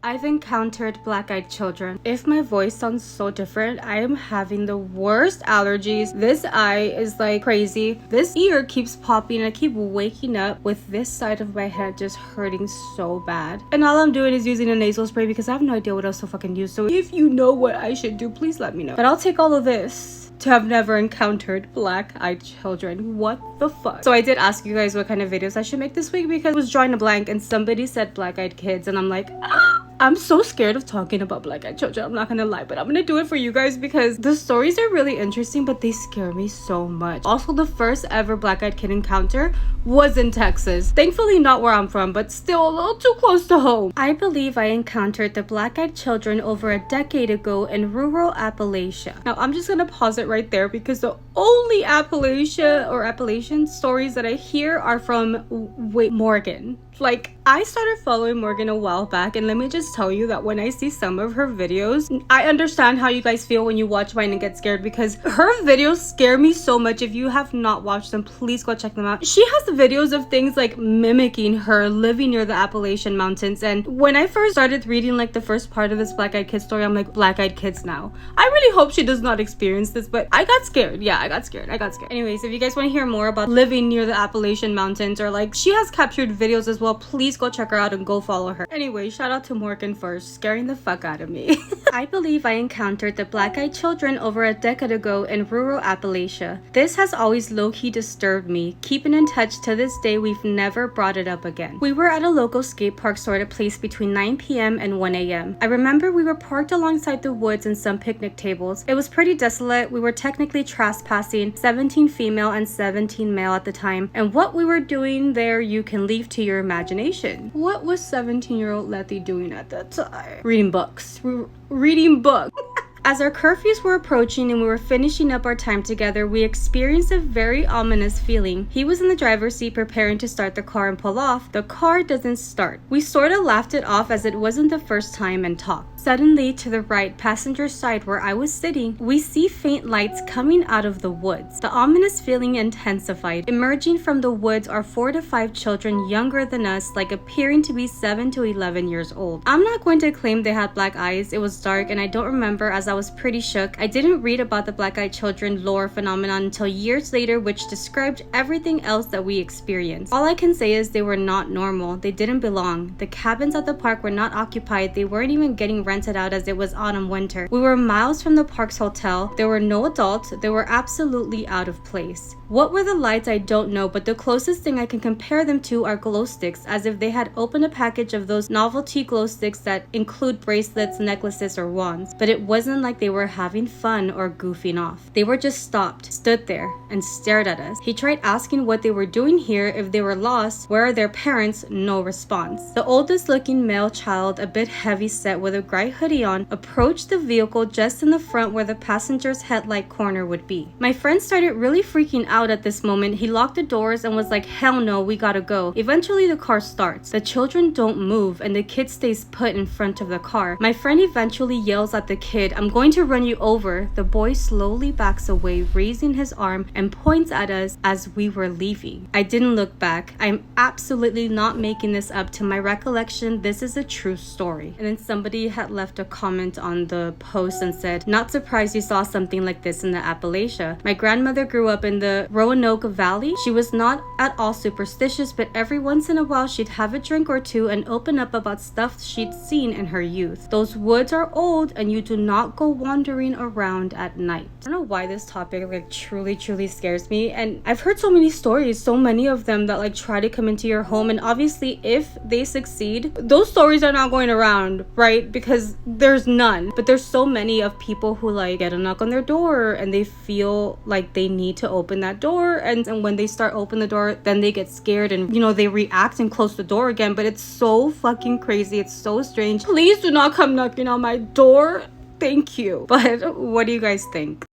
I've encountered black-eyed children. If my voice sounds so different, I am having the worst allergies. This eye is like crazy. This ear keeps popping and I keep waking up with this side of my head just hurting so bad. And all I'm doing is using a nasal spray because I have no idea what else to fucking use. So if you know what I should do, please let me know. But I'll take all of this to have never encountered black-eyed children. What the fuck? So I did ask you guys what kind of videos I should make this week because I was drawing a blank and somebody said black-eyed kids and I'm like, I'm so scared of talking about black-eyed children. I'm not gonna lie, but I'm gonna do it for you guys because the stories are really interesting, but they scare me so much. Also, the first ever black-eyed kid encounter was in Texas. Thankfully not where I'm from, but still a little too close to home. I believe I encountered the black-eyed children over a decade ago in rural Appalachia. Now, I'm just gonna pause it right there because the only Appalachian stories that I hear are from Morgan. Like, I started following Morgan a while back, and let me just tell you that when I see some of her videos, I understand how you guys feel when you watch mine and get scared because her videos scare me so much. If you have not watched them, please go check them out. She has videos of things like mimicking her living near the Appalachian Mountains, and when I first started reading like the first part of this black-eyed kid story, I'm like, black-eyed kids now. I really hope she does not experience this, but I got scared. Yeah, I got scared. Anyways, if you guys want to hear more about living near the Appalachian Mountains, or like she has captured videos as well, please go check her out and go follow her. Anyway, shout out to Morgan for scaring the fuck out of me. I believe I encountered the black-eyed children over a decade ago in rural Appalachia. This has always low-key disturbed me. Keeping in touch to this day, we've never brought it up again. We were at a local skate park sort of place between 9 p.m. and 1 a.m. I remember we were parked alongside the woods and some picnic tables. It was pretty desolate. We were technically trespassing, 17 female and 17 male at the time, and what we were doing there you can leave to your imagination. What was 17-year-old Letty doing at that time? Reading books. Reading books. As our curfews were approaching and we were finishing up our time together, we experienced a very ominous feeling. He was in the driver's seat preparing to start the car and pull off. The car doesn't start. We sort of laughed it off as it wasn't the first time and talked. Suddenly, to the right, passenger side where I was sitting, we see faint lights coming out of the woods. The ominous feeling intensified. Emerging from the woods are 4 to 5 children younger than us, like appearing to be 7 to 11 years old. I'm not going to claim they had black eyes. It was dark and I don't remember as I was pretty shook. I didn't read about the black-eyed children lore phenomenon until years later, which described everything else that we experienced. All I can say is they were not normal. They didn't belong. The cabins at the park were not occupied. They weren't even getting rented out as it was autumn winter. We were miles from the park's hotel. There were no adults. They were absolutely out of place. What were the lights? I don't know, but the closest thing I can compare them to are glow sticks, as if they had opened a package of those novelty glow sticks that include bracelets, necklaces, or wands. But it wasn't like they were having fun or goofing off. They were just stopped, stood there, and stared at us. He tried asking what they were doing here, if they were lost, where are their parents? No response. The oldest looking male child, a bit heavy set with a gray hoodie on, approached the vehicle just in the front where the passenger's headlight corner would be. My friend started really freaking out at this moment. He locked the doors and was like, hell no, we gotta go. Eventually the car starts. The children don't move and the kid stays put in front of the car. My friend eventually yells at the kid, I'm going to run you over. The boy slowly backs away, raising his arm and points at us as we were leaving. I didn't look back. I'm absolutely not making this up. To my recollection, this is a true story. And then somebody had left a comment on the post and said, not surprised you saw something like this in the Appalachia. My grandmother grew up in the Roanoke Valley. She was not at all superstitious, but every once in a while she'd have a drink or two and open up about stuff she'd seen in her youth. Those woods are old and you do not go wandering around at night. I don't know why this topic like truly scares me, and I've heard so many stories, so many of them that like try to come into your home, and obviously if they succeed, those stories are not going around, right? Because there's none, but there's so many of people who like get a knock on their door and they feel like they need to open that door, and when they start open the door, then they get scared and you know they react and close the door again. But it's so fucking crazy. It's so strange. Please do not come knocking on my door. Thank you. But what do you guys think?